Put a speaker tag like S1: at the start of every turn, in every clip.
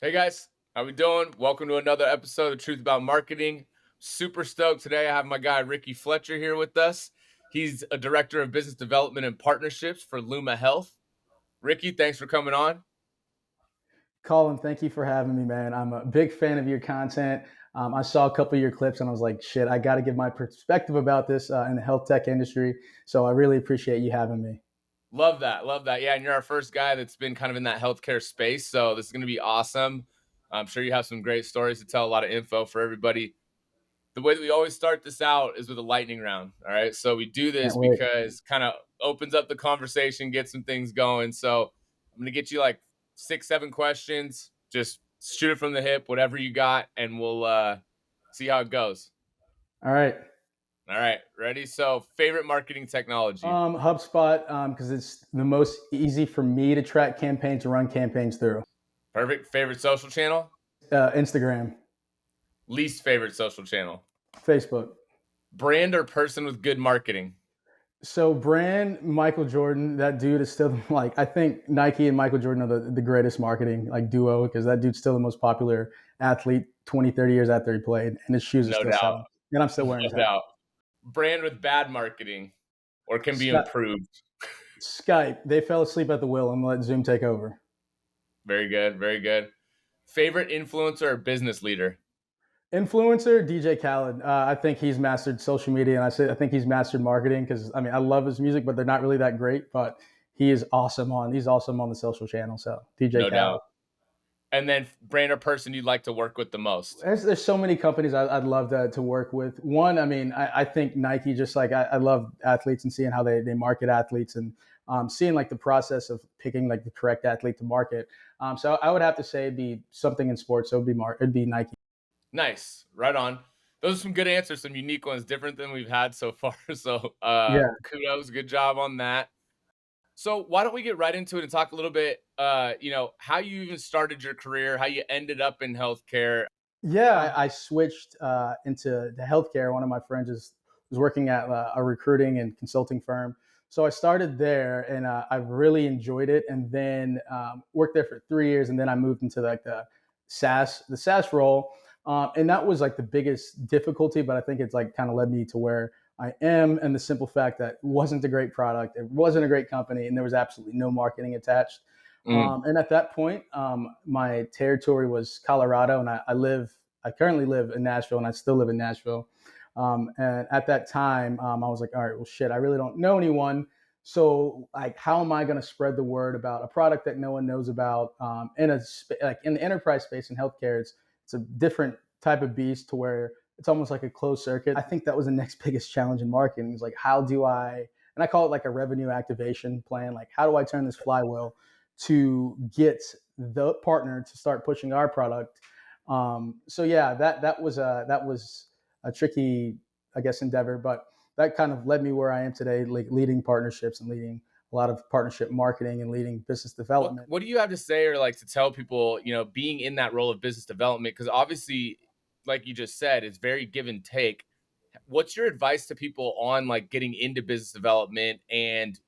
S1: Hey guys, how we doing? Welcome to another episode of Truth About Marketing. Super stoked today. I have my guy Ricky Fletcher here with us. He's a director of business development and partnerships for Luma Health. Ricky, thanks for coming on.
S2: Colin, thank you for having me, man. I'm a big fan of your content. I saw a couple of your clips and I was like, shit, I got to give my perspective about this in the health tech industry. So I really appreciate you having me.
S1: Love that. Love that. Yeah, and you're our first guy that's been kind of in that healthcare space. So this is going to be awesome. I'm sure you have some great stories to tell, a lot of info for everybody. The way that we always start this out is with a lightning round. All right. So we do
S2: Can't
S1: this
S2: wait.
S1: because kind of opens up the conversation, gets some things going. So I'm going to get you like 6, 7 questions. Just shoot it from the hip, whatever you got, and we'll see how it goes.
S2: All right.
S1: All right. Ready? So, favorite marketing technology?
S2: HubSpot, because it's the most easy for me to track campaigns, to run campaigns through.
S1: Perfect. Favorite social channel?
S2: Instagram,
S1: Least favorite social channel?
S2: Facebook.
S1: Brand or person with good marketing?
S2: So brand Michael Jordan, that dude is still like, I think Nike and Michael Jordan are the greatest marketing like duo because that dude's still the most popular athlete 20, 30 years after he played and his shoes are
S1: No
S2: still
S1: doubt.
S2: selling. And I'm still wearing
S1: No
S2: his hat.
S1: doubt. Brand with bad marketing or can be
S2: Sky-
S1: improved.
S2: Skype, they fell asleep at the wheel and let Zoom take over.
S1: Very good. Very good. Favorite influencer or business leader?
S2: Influencer, DJ Khaled. I think he's mastered social media and I think he's mastered marketing because I mean, I love his music, but they're not really that great, but he's awesome on the social channel. So DJ
S1: No
S2: Khaled.
S1: doubt. And then brand or person you'd like to work with the most?
S2: There's so many companies I'd love to work with. One, I mean, I think Nike, just like I love athletes and seeing how they market athletes and seeing like the process of picking like the correct athlete to market. So I would have to say it'd be something in sports. So it'd be Nike.
S1: Nice. Right on. Those are some good answers, some unique ones, different than we've had so far. So
S2: Yeah.
S1: kudos, good job on that. So why don't we get right into it and talk a little bit, how you even started your career, how you ended up in healthcare.
S2: Yeah, I switched into the healthcare. One of my friends was working at a recruiting and consulting firm. So I started there and I really enjoyed it. And then worked there for 3 years. And then I moved into like the SaaS role. And that was like the biggest difficulty, but I think it's like kind of led me to where I am. And the simple fact that it wasn't a great product, it wasn't a great company, and there was absolutely no marketing attached.
S1: Mm,
S2: And at that point, my territory was Colorado, and I currently live in Nashville, and I still live in Nashville. And at that time, I was like, all right, well, shit, I really don't know anyone. So, like, how am I going to spread the word about a product that no one knows about like in the enterprise space in healthcare? It's a different type of beast to where it's almost like a closed circuit. I think that was the next biggest challenge in marketing. Is like, how do I? And I call it like a revenue activation plan. Like, how do I turn this flywheel to get the partner to start pushing our product? So yeah, that was a tricky, I guess, endeavor, but that kind of led me where I am today, like leading partnerships and leading a lot of partnership marketing and leading business
S1: what
S2: development.
S1: what do you have to say or like to tell people, being in that role of business development? Because obviously, like you just said, it's very give and take. What's your advice to people on like getting into business development and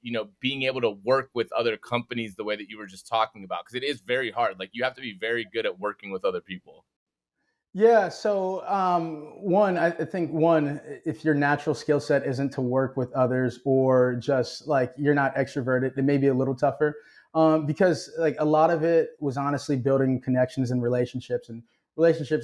S1: being able to work with other companies the way that you were just talking about? Because it is very hard. Like you have to be very good at working with other people.
S2: Yeah. So, I think if your natural skill set isn't to work with others or just like you're not extroverted, it may be a little tougher. Because like a lot of it was honestly building connections and relationships,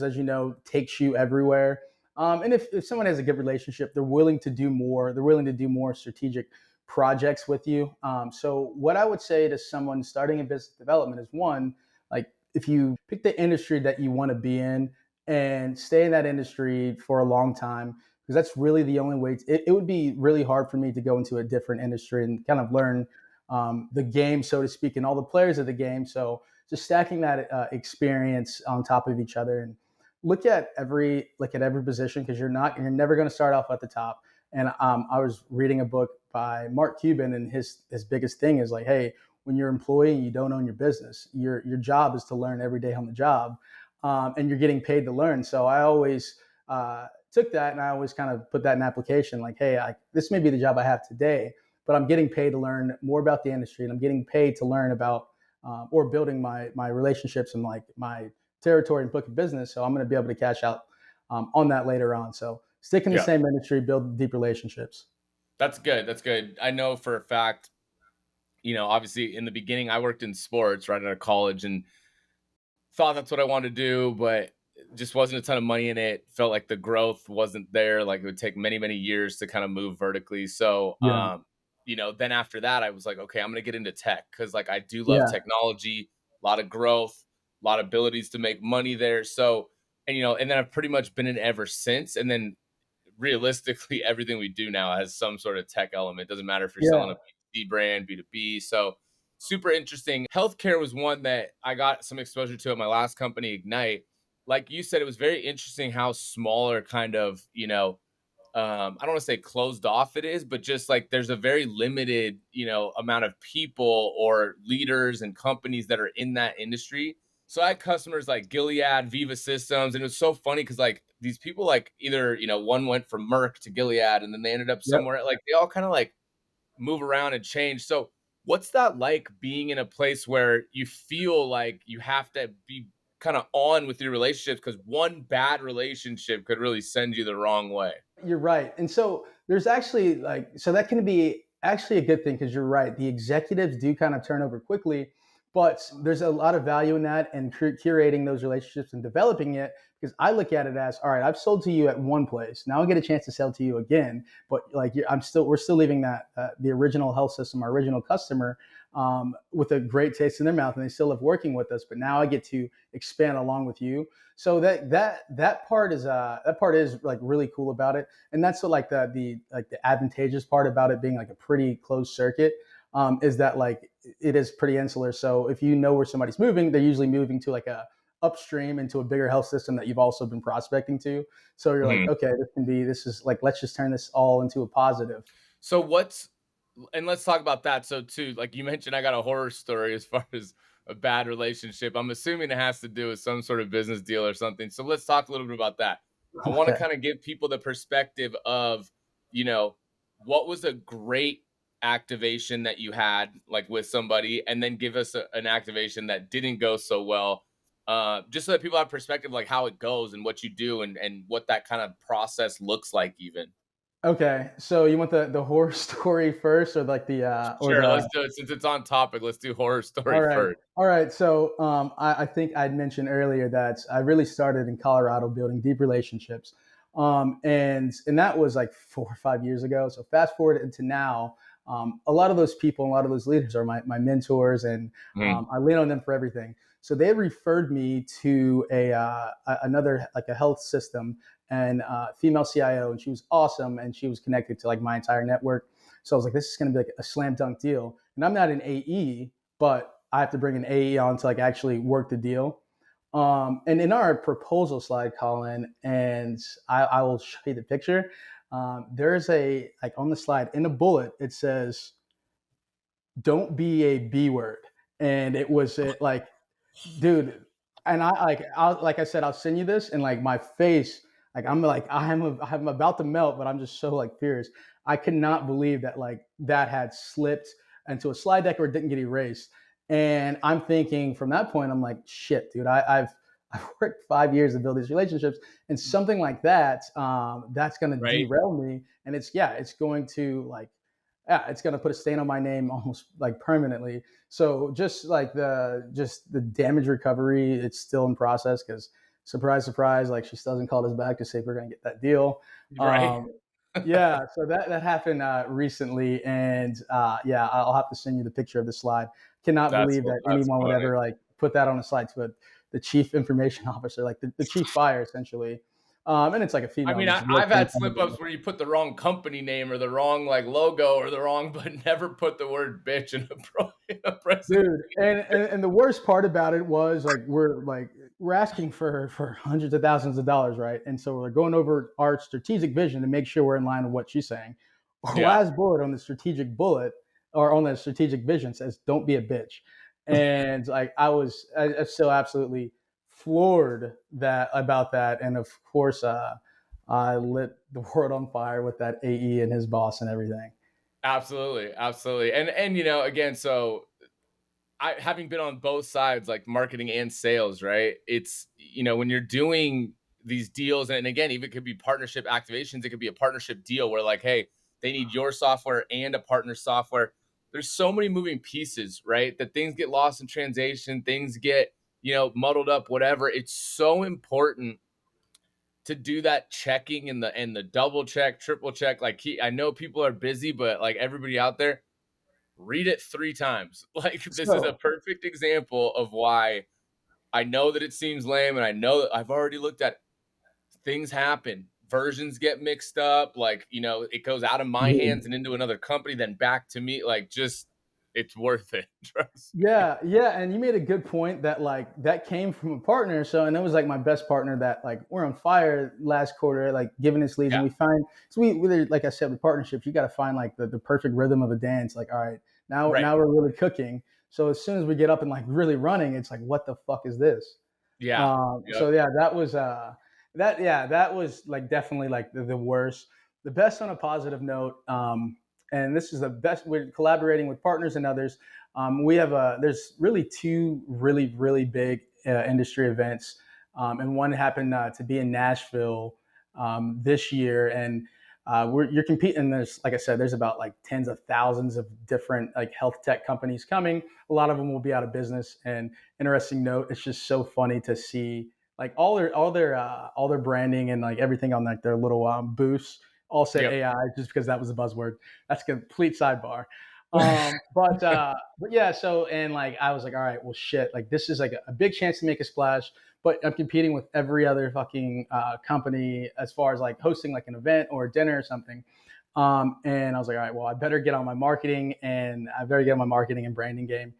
S2: as you know, takes you everywhere. And if someone has a good relationship, they're willing to do more. They're willing to do more strategic projects with you. So, what I would say to someone starting in business development is one, like if you pick the industry that you want to be in and stay in that industry for a long time, because that's really the only way. It would be really hard for me to go into a different industry and kind of learn the game, so to speak, and all the players of the game. So just stacking that experience on top of each other and look at every position, because you're never going to start off at the top. And I was reading a book by Mark Cuban, and his biggest thing is like, hey, when you're an employee, you don't own your business. Your job is to learn every day on the job, and you're getting paid to learn. So I always took that, and I always kind of put that in application. Like, hey, this may be the job I have today, but I'm getting paid to learn more about the industry, and I'm getting paid to learn about or building my relationships and like my territory and book of business. So I'm going to be able to cash out on that later on. So stick in the
S1: Yeah.
S2: same industry, build deep relationships.
S1: That's good. That's good. I know for a fact, obviously in the beginning I worked in sports right out of college and thought that's what I wanted to do, but just wasn't a ton of money in it. Felt like the growth wasn't there. Like it would take many, many years to kind of move vertically. So,
S2: Yeah,
S1: then after that, I was like, okay, I'm going to get into tech because like I do love
S2: yeah,
S1: technology, a lot of growth, a lot of abilities to make money there. So, and then I've pretty much been in ever since. And then realistically, everything we do now has some sort of tech element. Doesn't matter if you're selling a
S2: yeah.
S1: B2C brand, B2B. So super interesting. Healthcare was one that I got some exposure to at my last company, Ignite. Like you said, it was very interesting how smaller kind of, I don't want to say closed off it is, but just like there's a very limited, amount of people or leaders and companies that are in that industry. So I had customers like Gilead, Viva Systems, and it was so funny because like these people, like either one went from Merck to Gilead, and then they ended up
S2: Yep.
S1: somewhere. Like they all kind of like move around and change. So what's that like being in a place where you feel like you have to be kind of on with your relationships because one bad relationship could really send you the wrong way?
S2: You're right. And so there's actually so that can be actually a good thing because you're right. The executives do kind of turn over quickly, but there's a lot of value in that and curating those relationships and developing it. Because I look at it as, all right, I've sold to you at one place. Now I get a chance to sell to you again. But like we're still leaving that the original health system, our original customer, with a great taste in their mouth, and they still love working with us. But now I get to expand along with you. So that part is like really cool about it, and that's what, like the advantageous part about it being like a pretty closed circuit, is that like it is pretty insular. So if you know where somebody's moving, they're usually moving to like a upstream into a bigger health system that you've also been prospecting to. So you're like,
S1: Mhm.
S2: okay, this is like, let's just turn this all into a positive.
S1: So what's and let's talk about that. So too, like you mentioned, I got a horror story as far as a bad relationship. I'm assuming it has to do with some sort of business deal or something. So let's talk a little bit about that. I want to
S2: Okay.
S1: kind of give people the perspective of, you know, what was a great activation that you had like with somebody, and then give us an activation that didn't go so well. Just so that people have perspective like how it goes and what you do and what that kind of process looks like even.
S2: Okay. So you want the horror story first, or like the or
S1: Sure, let's
S2: the
S1: do it since it's on topic. Let's do horror story
S2: All right.
S1: first.
S2: All right. So I think I'd mentioned earlier that I really started in Colorado building deep relationships. And that was like 4 or 5 years ago. So fast forward into now, a lot of those people, a lot of those leaders are my mentors, and
S1: Mhm,
S2: I lean on them for everything. So they referred me to another, like a health system, and female CIO, and she was awesome, and she was connected to like my entire network. So I was like, this is going to be like a slam dunk deal. And I'm not an AE, but I have to bring an AE on to like actually work the deal. And in our proposal slide, Colin, and I will show you the picture. There's a, like, on the slide in a bullet, it says, "Don't be a B word," and it was like, dude. And like I said, I'll send you this, and like my face, like I'm about to melt, but I'm just so like furious. I could not believe that like that had slipped into a slide deck or it didn't get erased. And I'm thinking from that point, I'm like, shit, dude. I've worked 5 years to build these relationships, and something like that, that's going to
S1: right?
S2: derail me. And it's going to like, yeah, it's going to put a stain on my name almost like permanently. So just the damage recovery, it's still in process because, surprise, surprise, like she still hasn't called us back to say if we're going to get that deal.
S1: Right?
S2: Um, yeah, so that happened recently, and yeah, I'll have to send you the picture of the slide. Cannot believe that
S1: That's
S2: anyone would
S1: funny.
S2: ever like put that on a slide to the chief information officer, like the chief buyer essentially. And it's like a
S1: I
S2: female,
S1: mean,
S2: and it's
S1: I've
S2: working
S1: had
S2: kind
S1: slip ups where you put the wrong company name or the wrong like logo or the wrong, but never put the word bitch in in a presentation.
S2: dude. And the worst part about it was we're asking for hundreds of thousands of dollars, right? And so we're going over our strategic vision to make sure we're in line with what she's saying. Our
S1: Yeah.
S2: last bullet on the strategic bullet, or on the strategic vision, says, "Don't be a bitch." And like I still absolutely floored that about that. And of course, I lit the world on fire with that AE and his boss and everything.
S1: Absolutely, absolutely. And again, so I having been on both sides, like marketing and sales, right? It's, when you're doing these deals, and again, even it could be partnership activations, it could be a partnership deal where like, hey, they need your software and a partner software. There's so many moving pieces, right? That things get lost in translation, things get, muddled up, whatever. It's so important to do that checking and the double check, triple check. Like I know people are busy, but like everybody out there, read it 3 times. Like this is a
S2: So
S1: perfect example of why I know that it seems lame, and I know that I've already looked at things happen. Versions get mixed up, like, it goes out of my hands and into another company, then back to me. Like, just it's worth it. Trust me.
S2: yeah, yeah, and you made a good point that like that came from a partner. So, and that was like my best partner that like we're on fire last quarter, like giving us leads,
S1: Yeah.
S2: and we find so we like I said with partnerships, you got to find like the perfect rhythm of a dance. Like, all right,
S1: Right.
S2: now we're really cooking. So as soon as we get up and like really running, it's like what the fuck is this?
S1: Yeah.
S2: So
S1: Yep.
S2: yeah, that was like definitely like the worst. The best on a positive note, and this is the best. We're collaborating with partners and others. We have there's really two really big industry events, and one happened to be in Nashville this year, and you're competing. There's like I said, there's about like tens of thousands of different like health tech companies coming. A lot of them will be out of business. And interesting note, it's just so funny to see like all their branding and like everything on like their little booths all said
S1: Yep.
S2: AI just because that was a buzzword. That's a complete sidebar. But yeah, so and like I was like, all right, well shit, like this is like a big chance to make a splash, but I'm competing with every other fucking company as far as like hosting like an event or a dinner or something. And I was like, all right, well, I better get on my marketing and I better get on my marketing and branding game.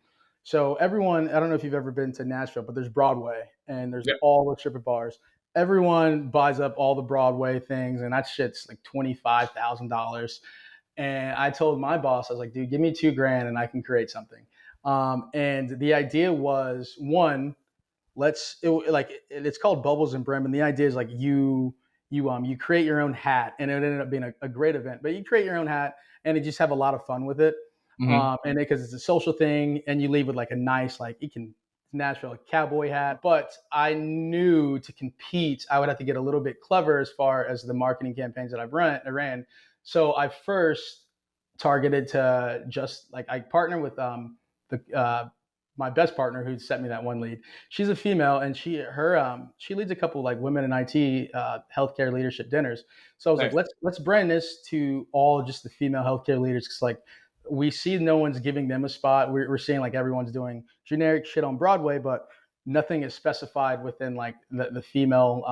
S2: So everyone, I don't know if you've ever been to Nashville, but there's Broadway and there's
S1: Yep.
S2: all the stripper bars. Everyone buys up all the Broadway things, and that shit's like $25,000. And I told my boss, I was like, dude, give me 2 grand and I can create something. And the idea was one, it's called Bubbles and Brim, and the idea is like you create your own hat, and it ended up being a great event. But you create your own hat, and you just have a lot of fun with it,
S1: Hmm.
S2: and because it's a social thing, and you leave with like a nice like you can Nashville cowboy hat. But I knew to compete, I would have to get a little bit clever as far as the marketing campaigns that I ran. So I first targeted to just like I partnered with the my best partner who sent me that one lead. She's a female, and she leads a couple like women in IT healthcare leadership dinners. So I was like,
S1: Nice.
S2: let's brand this to all just the female healthcare leaders, because like we see no one's giving them a spot. We're seeing like everyone's doing generic shit on Broadway, but nothing is specified within like the female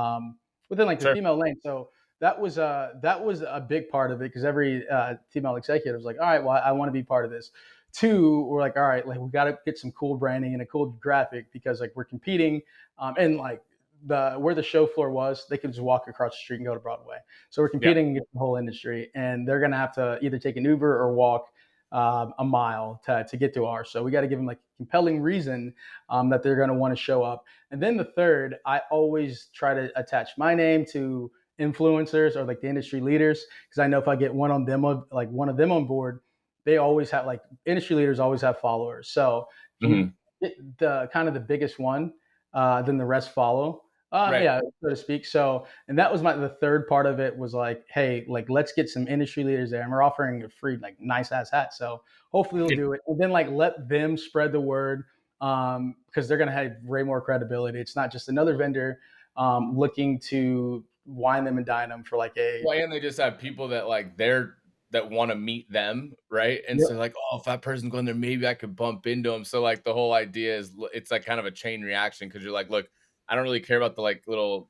S2: within like the
S1: Sure.
S2: female lane. So that was a big part of it, because every female executive was like, all right, well, I want to be part of this. Two, we're like, all right, like we got to get some cool branding and a cool graphic, because like we're competing, and like the where the show floor was, they could just walk across the street and go to Broadway. So we're
S1: Yeah.
S2: competing against the whole industry, and they're gonna have to either take an Uber or walk a mile to get to ours. So we got to give them like a compelling reason that they're going to want to show up. And then the third, I always try to attach my name to influencers or like the industry leaders, because I know if I get one of them on board, they always have like industry leaders always have followers. So if you
S1: Hmm.
S2: get the kind of the biggest one, then the rest follow.
S1: Right.
S2: Yeah, so to speak. So, and that was the third part of it was like, hey, like let's get some industry leaders there, and we're offering a free like nice ass hat. So hopefully they'll do it, and then like let them spread the word, because they're gonna have way more credibility. It's not just another vendor looking to wine them and dine them for like a
S1: Well, and they just have people that like that want to meet them, right? And
S2: yep,
S1: so like, oh, if that person's going there, maybe I could bump into them. So like the whole idea is it's like kind of a chain reaction, because you're like, look, I don't really care about the like little,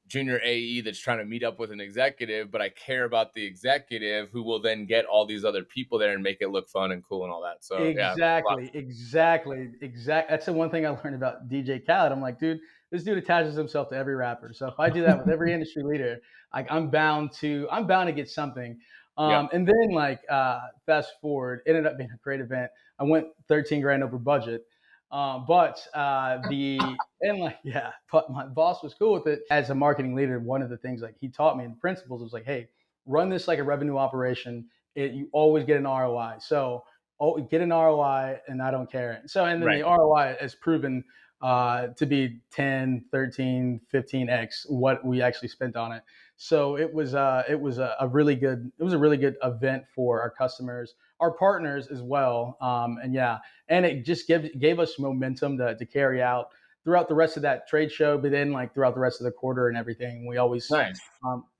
S1: junior AE that's trying to meet up with an executive, but I care about the executive who will then get all these other people there and make it look fun and cool and all that. So yeah,
S2: exactly. That's the one thing I learned about DJ Khaled. I'm like, dude, this dude attaches himself to every rapper. So if I do that with every industry leader, like I'm bound to get something.
S1: yep.
S2: And then like fast forward, it ended up being a great event. I went 13 grand over budget. But the and like yeah, but my boss was cool with it. As a marketing leader, one of the things like he taught me in principles was like, hey, run this like a revenue operation. You always get an ROI. So oh, get an ROI and I don't care. So, and then the
S1: Right.
S2: ROI has proven to be 10, 13, 15x what we actually spent on it. So it was a really good, it was a really good event for our customers, our partners as well. And yeah, and it just gave us momentum to carry out throughout the rest of that trade show, but then like throughout the rest of the quarter and everything. We always
S1: Nice.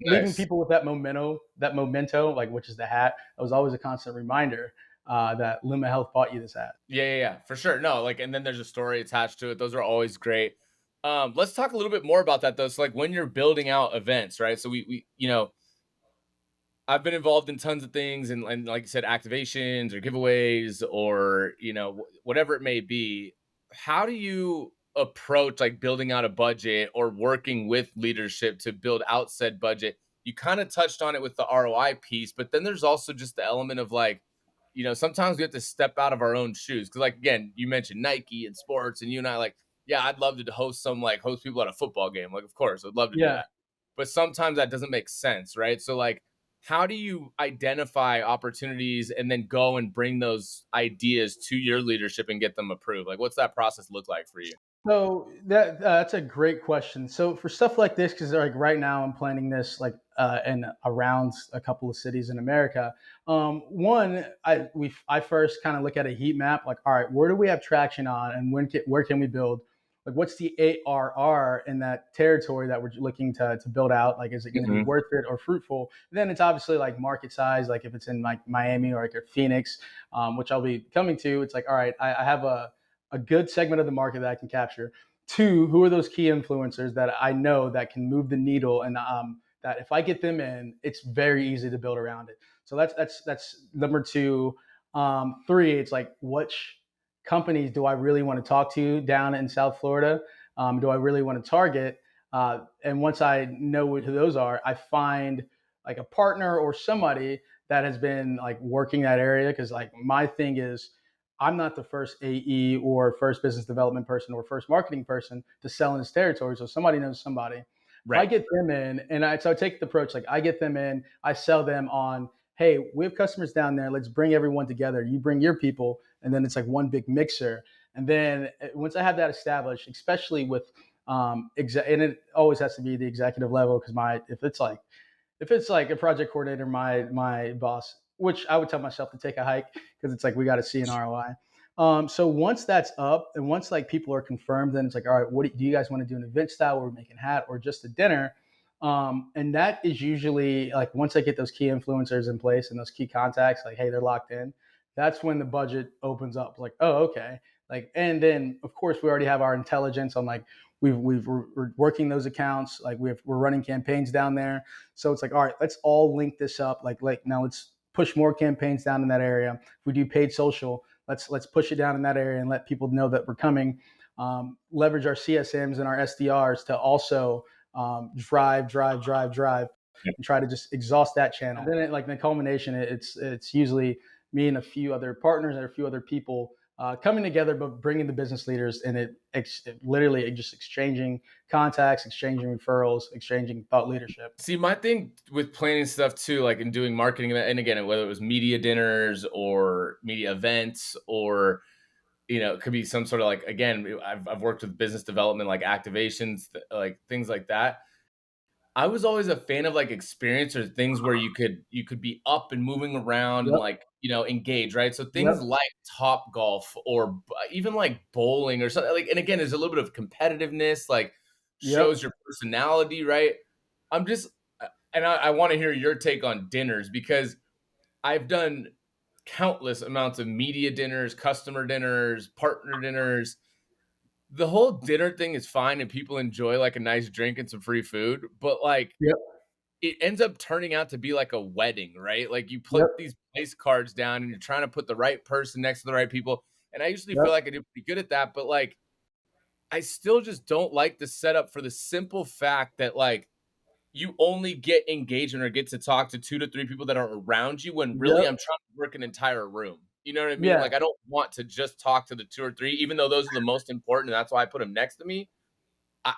S2: leaving
S1: Nice.
S2: people with that memento, like which is the hat. That was always a constant reminder that Luma Health bought you this hat.
S1: Yeah, for sure. No, like, and then there's a story attached to it. Those are always great. Let's talk a little bit more about that though. So, like, when you're building out events, right? So we I've been involved in tons of things, and like you said, activations or giveaways or whatever it may be. How do you approach like building out a budget or working with leadership to build out said budget? You kind of touched on it with the ROI piece, but then there's also just the element of like, sometimes we have to step out of our own shoes. Cause like again, you mentioned Nike and sports, and you and I like, yeah, I'd love to host people at a football game. Like, of course, I'd love to do
S2: Yeah.
S1: that. But sometimes that doesn't make sense, right? So like how do you identify opportunities and then go and bring those ideas to your leadership and get them approved? Like, what's that process look like for you?
S2: So that's a great question. So for stuff like this, because like right now I'm planning this like in around a couple of cities in America. One, I first kind of look at a heat map, like all right, where do we have traction on, and where can we build? Like, what's the ARR in that territory that we're looking to build out? Like, is it going to be
S1: Mhm.
S2: worth it or fruitful? And then it's obviously like market size. Like, if it's in like Miami or like Phoenix, which I'll be coming to, it's like all right, I have a good segment of the market that I can capture. Two, who are those key influencers that I know that can move the needle, and that if I get them in, it's very easy to build around it. So that's number two. Three, it's like which companies do I really want to talk to down in South Florida? Do I really want to target? And once I know who those are, I find like a partner or somebody that has been like working that area. Because like my thing is, I'm not the first AE or first business development person or first marketing person to sell in this territory. So somebody knows somebody. If I
S1: Right.
S2: get them in, so I take the approach like I get them in, I sell them on, hey, we have customers down there. Let's bring everyone together. You bring your people, and then it's like one big mixer. And then once I have that established, especially with and it always has to be the executive level because my if it's like a project coordinator, my boss, which I would tell myself to take a hike because it's like we got to see an ROI. So once that's up and once like people are confirmed, then it's like, all right, what do you guys want to do an event style where we're making hat or just a dinner? And that is usually like once I get those key influencers in place and those key contacts, like, hey, they're locked in. That's when the budget opens up. Like, oh, okay. Like, and then of course we already have our intelligence on like we're working those accounts. Like we're running campaigns down there, so it's like, all right, let's all link this up. Like now let's push more campaigns down in that area. If we do paid social, let's push it down in that area and let people know that we're coming. Leverage our CSMs and our SDRs to also drive,
S1: Yep.
S2: and try to just exhaust that channel. And then like the culmination, it's usually me and a few other partners and a few other people coming together, but bringing the business leaders and it literally just exchanging contacts, exchanging referrals, exchanging thought leadership.
S1: See, my thing with planning stuff too, like in doing marketing, and again, whether it was media dinners or media events, or it could be some sort of like again, I've worked with business development, like activations, like things like that. I was always a fan of like experience or things where you could be up and moving around and
S2: Yep.
S1: like engage, right? So things
S2: Yep.
S1: like Top Golf or even like bowling or something like. And again, there's a little bit of competitiveness, like shows
S2: Yep.
S1: your personality, right? I'm just, and I want to hear your take on dinners because I've done countless amounts of media dinners, customer dinners, partner dinners. The whole dinner thing is fine and people enjoy like a nice drink and some free food, but like
S2: Yep.
S1: it ends up turning out to be like a wedding, right? Like you
S2: Yep.
S1: put these place cards down and you're trying to put the right person next to the right people. And I usually feel
S2: Yep.
S1: like I do pretty good at that, but like I still just don't like the setup for the simple fact that like you only get engagement or get to talk to 2 to 3 people that are around you when really
S2: Yep.
S1: I'm trying to work an entire room. You know what I mean?
S2: Yeah.
S1: Like I don't want to just talk to the 2 or 3, even though those are the most important and that's why I put them next to me. I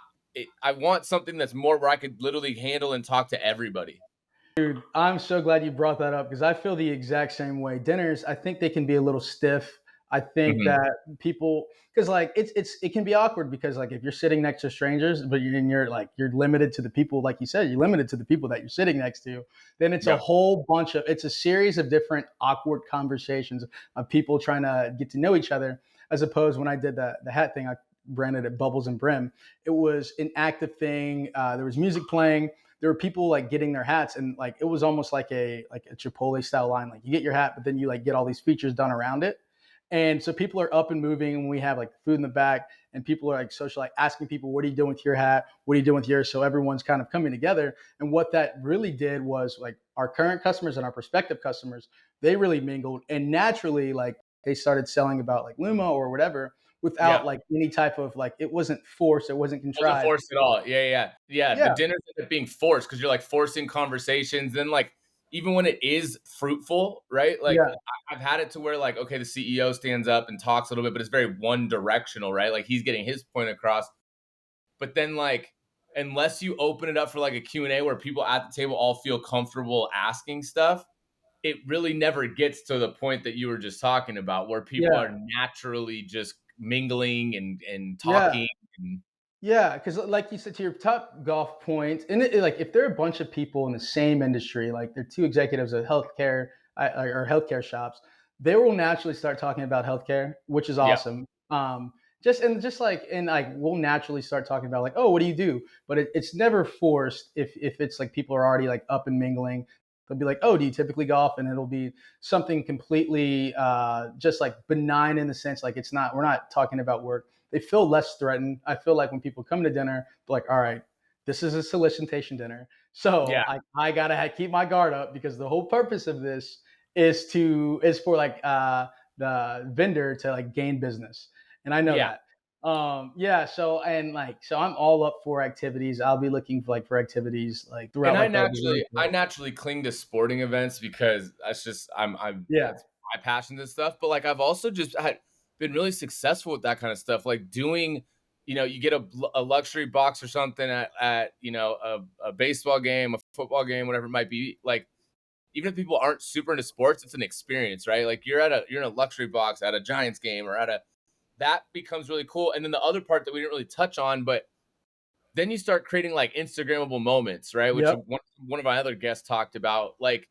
S1: I want something that's more where I could literally handle and talk to everybody.
S2: Dude, I'm so glad you brought that up because I feel the exact same way. Dinners, I think they can be a little stiff. I think
S1: Mhm.
S2: that people, because like it can be awkward because like if you're sitting next to strangers, but you're like you're limited to the people, like you said, you're limited to the people that you're sitting next to, then it's a
S1: Yep.
S2: whole bunch of it's a series of different awkward conversations of people trying to get to know each other. As opposed when I did the hat thing, I branded it Bubbles and Brim. It was an active thing. There was music playing, there were people like getting their hats, and like it was almost like a Chipotle style line. Like you get your hat, but then you like get all these features done around it. And so people are up and moving, and we have like food in the back, and people are like social, like asking people, "What are you doing with your hat? What are you doing with yours?" So everyone's kind of coming together. And what that really did was like our current customers and our prospective customers, they really mingled, and naturally, like they started selling about like Luma or whatever without
S1: Yep.
S2: like any type of like it wasn't forced, it wasn't
S1: Wasn't
S2: contrived.
S1: forced at all. Yeah, yeah. Yeah, the
S2: Yeah,
S1: dinners end up being forced because 'cause you're, like, forcing conversations, then, like, even when it is fruitful, right? Like,
S2: yeah,
S1: I've had it to where, like, okay, the CEO stands up and talks a little bit, but it's very one directional, right? Like, he's getting his point across, but then, like, unless you open it up for, like, a Q&A where people at the table all feel comfortable asking stuff, it really never gets to the point that you were just talking about, where people
S2: yeah.
S1: are naturally just mingling and
S2: Yeah,
S1: talking and
S2: yeah, because like you said, to your top golf point, and like if there are a bunch of people in the same industry, like they're two executives of healthcare or healthcare shops, they will naturally start talking about healthcare, which is
S1: yeah,
S2: awesome. Just like and like we'll naturally start talking about like, oh, what do you do? But it's never forced if it's like people are already like up and mingling. They'll be like, oh, do you typically golf? And it'll be something completely just like benign in the sense like it's not we're not talking about work, they feel less threatened. I feel like when people come to dinner, they're like, all right, this is a solicitation dinner. So
S1: yeah.
S2: I gotta keep my guard up because the whole purpose of this is for like the vendor to like gain business. And I know
S1: Yeah,
S2: that. Yeah, so and like so I'm all up for activities. I'll be looking for like for activities like
S1: and
S2: throughout like the week.
S1: I naturally cling to sporting events because that's just I'm
S2: Yeah.
S1: that's my passion and stuff, but, like, I've also just had been really successful with that kinda stuff, like, doing you get a luxury box or something at a baseball game, a football game, whatever it might be, like, even if people aren't super into sports, it's an experience, right? Like, you're in a luxury box at a Giants game or at a that becomes really cool, and then the other part that we didn't really touch on, but then you start creating like Instagrammable moments, right? Which
S2: Yep.
S1: one of my other guests talked about. Like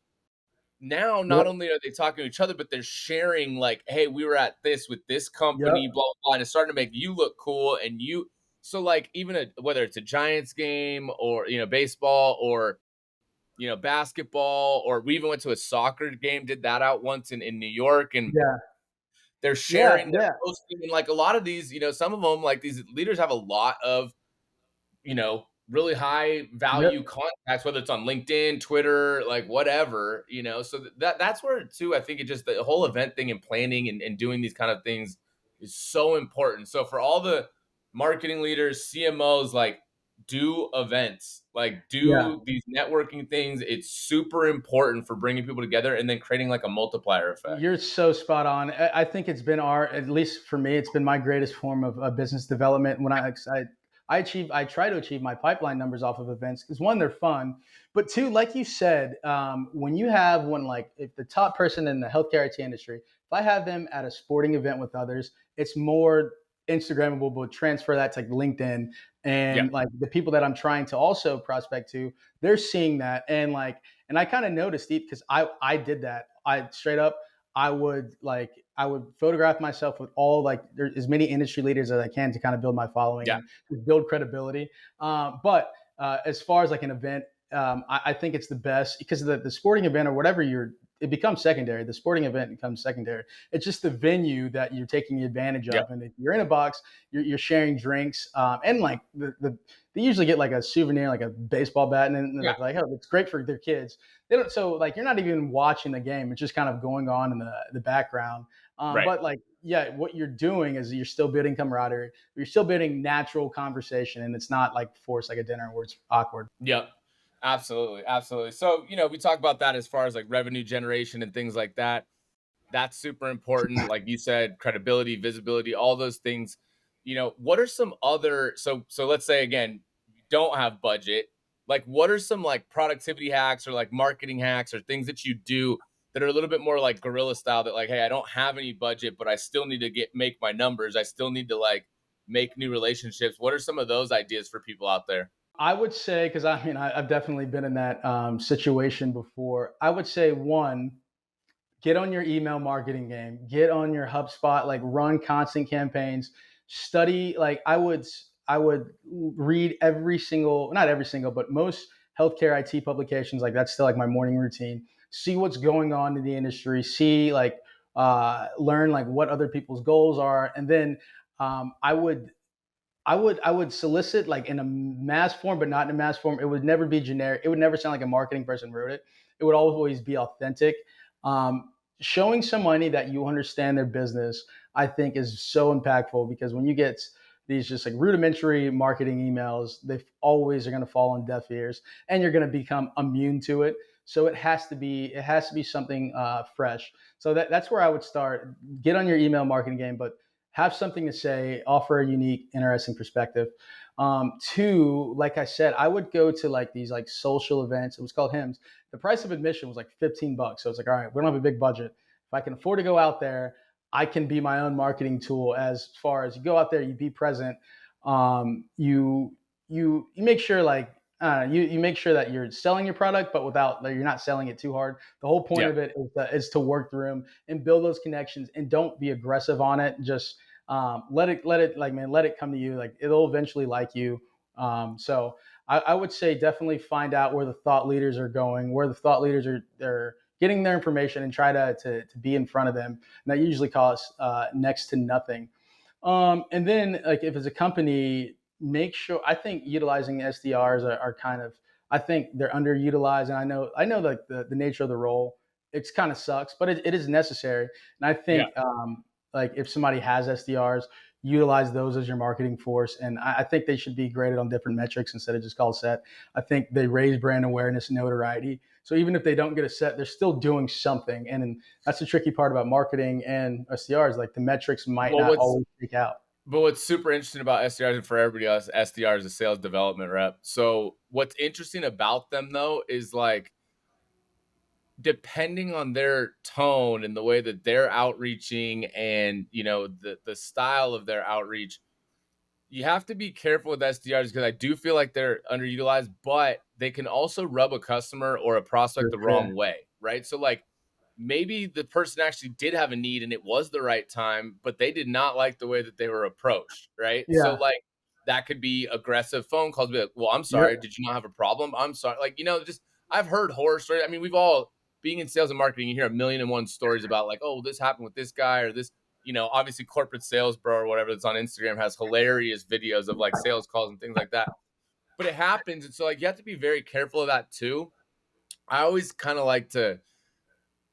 S1: now, not
S2: Yep.
S1: only are they talking to each other, but they're sharing like, "Hey, we were at this with this
S2: Yep.
S1: company, blah blah," blah, and it's starting to make you look cool. And you, so like even whether it's a Giants game or baseball or basketball, or we even went to a soccer game, did that out once in New York, and
S2: Yeah.
S1: they're
S2: Yeah.
S1: sharing, they're
S2: Yeah.
S1: posting, and like a lot of these, some of them, like these leaders have a lot of really high value
S2: Yep.
S1: contacts, whether it's on LinkedIn, Twitter, like whatever, so that's where too, I think it just the whole event thing and planning and doing these kind of things is so important. So for all the marketing leaders, CMOs, like do events, like
S2: Yeah.
S1: do these networking things. It's super important for bringing people together and then creating like a multiplier effect.
S2: You're so spot on. I think it's been our, at least for me, it's been my greatest form of business development. When I try to achieve my pipeline numbers off of events because one, they're fun, but two, like you said, when you have one like if the top person in the healthcare IT industry, if I have them at a sporting event with others, it's more Instagrammable, but transfer that to like LinkedIn
S1: Yeah,
S2: and like the people that I'm trying to also prospect to, they're seeing that and like and I kind of noticed it because I did that. I straight up I would photograph myself with all like there, as many industry leaders as I can to kind of build my following
S1: yeah,
S2: and build credibility. But as far as like an event, I think it's the best because the sporting event or whatever you're it becomes secondary. The sporting event becomes secondary. It's just the venue that you're taking advantage
S1: yeah,
S2: of. And if you're in a box, you're sharing drinks and like they usually get like a souvenir, like a baseball bat, and then
S1: yeah.
S2: they're like, oh, it's great for their kids. They don't so like you're not even watching the game. It's just kind of going on in the background.
S1: Right.
S2: But like yeah, what you're doing is you're still building camaraderie. You're still building natural conversation, and it's not like forced like a dinner where it's awkward.
S1: Yep. Absolutely. Absolutely. So, we talk about that as far as like revenue generation and things like that. That's super important. Like you said, credibility, visibility, all those things. What are some other, so let's say again, you don't have budget. like what are some like productivity hacks or like marketing hacks or things that you do that are a little bit more like guerrilla style that like, hey, I don't have any budget, but I still need to make my numbers. I still need to like make new relationships. What are some of those ideas for people out there?
S2: I would say, because I mean, I've definitely been in that situation before. I would say one, get on your email marketing game, get on your HubSpot, like run constant campaigns, study. Like I would read every single, not every single, but most healthcare IT publications. Like that's still like my morning routine. See what's going on in the industry. See like learn like what other people's goals are, and then I would solicit like in a mass form, but not in a mass form. It would never be generic. It would never sound like a marketing person wrote it. It would always be authentic. Showing somebody that you understand their business, I think, is so impactful because when you get these just like rudimentary marketing emails, they always are going to fall on deaf ears, and you're going to become immune to it. So it has to be something fresh. So that's where I would start. Get on your email marketing game, but have something to say, offer a unique, interesting perspective. Two, like I said, I would go to like these like social events. It was called hymns. The price of admission was like $15. So it's like, all right, we don't have a big budget. If I can afford to go out there, I can be my own marketing tool. As far as you go out there, you be present. You make sure like you make sure that you're selling your product, but without that you're not selling it too hard. The whole point
S1: Yeah.
S2: of it is to work through them and build those connections, and don't be aggressive on it. Just let it like man, let it come to you. Like it'll eventually like you. So I would say definitely find out where the thought leaders are going, where the thought leaders are they're getting their information, and try to be in front of them. And that usually costs next to nothing. And then like if it's a company, make sure I think utilizing SDRs are kind of I think they're underutilized. And I know like the nature of the role, it's kind of sucks, but it is necessary. And I
S1: Yeah.
S2: think like if somebody has SDRs, utilize those as your marketing force. And I think they should be graded on different metrics instead of just call set. I think they raise brand awareness and notoriety. So even if they don't get a set, they're still doing something. And that's the tricky part about marketing and SDRs. Like the metrics might
S1: Well,
S2: not always speak out.
S1: what's super interesting about SDRs and for everybody else, SDR is a sales development rep. So what's interesting about them though is like depending on their tone and the way that they're outreaching and the style of their outreach, you have to be careful with SDRs because I do feel like they're underutilized, but they can also rub a customer or a prospect
S2: For
S1: the
S2: sure.
S1: wrong way, right? So like maybe the person actually did have a need and it was the right time, but they did not like the way that they were approached, right? So
S2: Yeah.
S1: like that could be aggressive phone calls, be like, well, I'm sorry,
S2: Yep.
S1: did you not have a problem? I'm sorry. Like, just I've heard horror stories. I mean, we've all being in sales and marketing, you hear a million and one stories about like, oh, this happened with this guy or this, obviously corporate sales bro or whatever that's on Instagram has hilarious videos of like sales calls and things like that. But it happens. And so like you have to be very careful of that too. I always kind of like to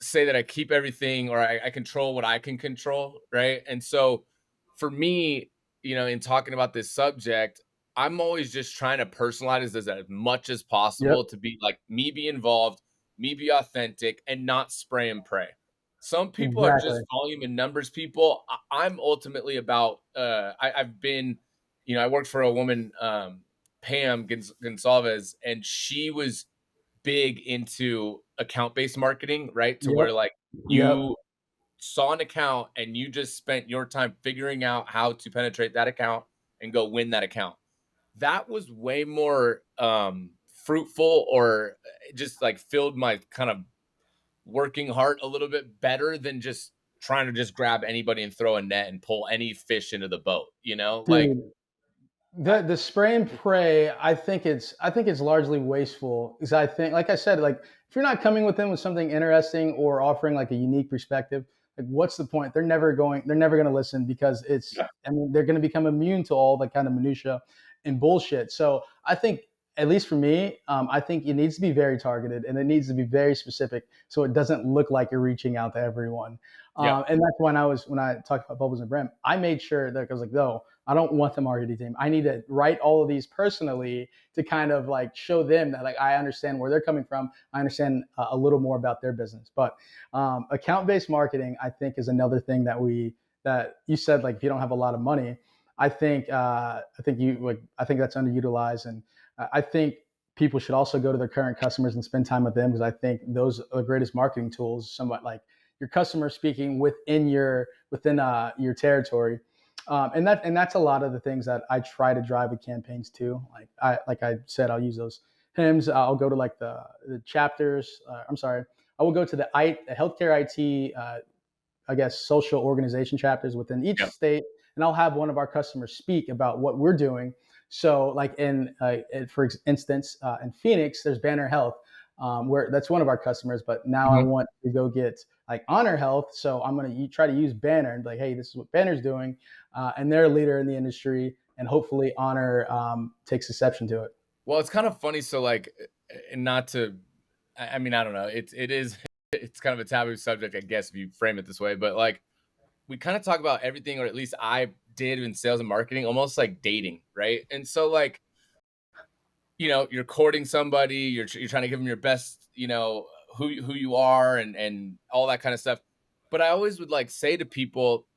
S1: say that I keep everything or I control what I can control, right? And so for me, in talking about this subject, I'm always just trying to personalize this as much as possible
S2: Yep.
S1: to be like me be involved, me be authentic, and not spray and pray. Some people are
S2: Exactly.
S1: just volume and numbers people. I'm ultimately about I've been, I worked for a woman, Pam Gonsalves, and she was big into account-based marketing, right? To
S2: Yep.
S1: where like
S2: Yep.
S1: you saw an account and you just spent your time figuring out how to penetrate that account and go win that account. That was way more fruitful or just like filled my kind of working heart a little bit better than just trying to just grab anybody and throw a net and pull any fish into the boat, like
S2: Dude, the spray and pray, I think it's largely wasteful because I think, like I said, like if you're not coming with them with something interesting or offering like a unique perspective, like what's the point? They're never going to listen because
S1: yeah,
S2: I mean, they're going to become immune to all the kind of minutia and bullshit. So I think, at least for me, I think it needs to be very targeted and it needs to be very specific so it doesn't look like you're reaching out to everyone.
S1: yeah,
S2: And that's when I talked about bubbles and brim, I made sure that I was like, no, I don't want the marketing team. I need to write all of these personally to kind of like show them that like I understand where they're coming from. I understand a little more about their business. But account-based marketing, I think, is another thing that you said, like if you don't have a lot of money, I think that's underutilized, and I think people should also go to their current customers and spend time with them, because I think those are the greatest marketing tools. Somewhat like your customer speaking within your territory, and that's a lot of the things that I try to drive with campaigns too. Like I said, I'll use those hymns. I'll go to like the chapters. I'm sorry. I will go to the healthcare IT, I guess, social organization chapters within each
S1: Yeah.
S2: state, and I'll have one of our customers speak about what we're doing. So, like for instance, in Phoenix, there's Banner Health, where that's one of our customers. But now I
S1: Mhm.
S2: want to go get like Honor Health, so I'm going to try to use Banner and be like, hey, this is what Banner's doing, and they're a leader in the industry, and hopefully Honor takes exception to it.
S1: Well, it's kind of funny. So, like, and not to, I mean, I don't know. It is, it's kind of a taboo subject, I guess, if you frame it this way. But like, we kind of talk about everything, or at least I did in sales and marketing, almost like dating, right? And so, like, you're courting somebody, you're trying to give them your best, who you are, and all that kind of stuff. But I always would like say to people,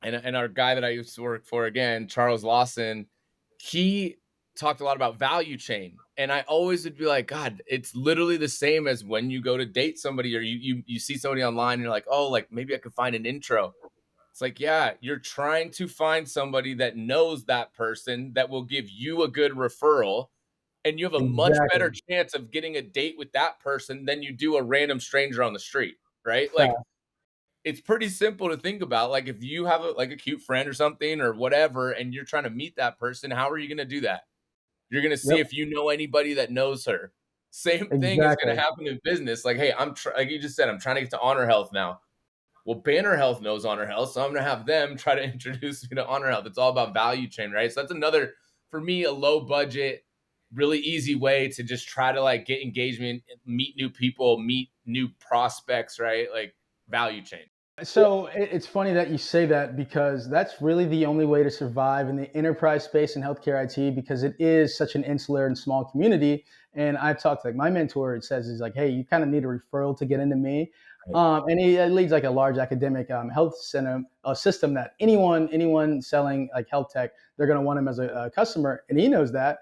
S1: and our guy that I used to work for again, Charles Lawson, he talked a lot about value chain. And I always would be like, God, it's literally the same as when you go to date somebody, or you see somebody online and you're like, oh, like maybe I could find an intro. It's like, yeah, you're trying to find somebody that knows that person that will give you a good referral, and you have a much better
S2: Exactly.
S1: chance of getting a date with that person than you do a random stranger on the street, right? Like,
S2: Fact.
S1: it's pretty simple to think about. Like, if you have like a cute friend or something or whatever, and you're trying to meet that person, how are you going to do that? You're going to see
S2: Yep.
S1: if you know anybody that knows her. Same thing is going
S2: Exactly.
S1: to happen in business. Like, hey, like you just said, I'm trying to get to Honor Health now. Well, Banner Health knows Honor Health, so I'm going to have them try to introduce me to Honor Health. It's all about value chain, right? So that's another, for me, a low budget, really easy way to just try to like get engagement, meet new people, meet new prospects, right? Like, value chain.
S2: So it's funny that you say that, because that's really the only way to survive in the enterprise space in healthcare IT, because it is such an insular and small community. And I've talked to like my mentor. It says is like, hey, you kind of need a referral to get into me.
S1: Right.
S2: And he leads like a large academic health center a system that anyone selling like health tech, they're going to want him as a customer, and he knows that.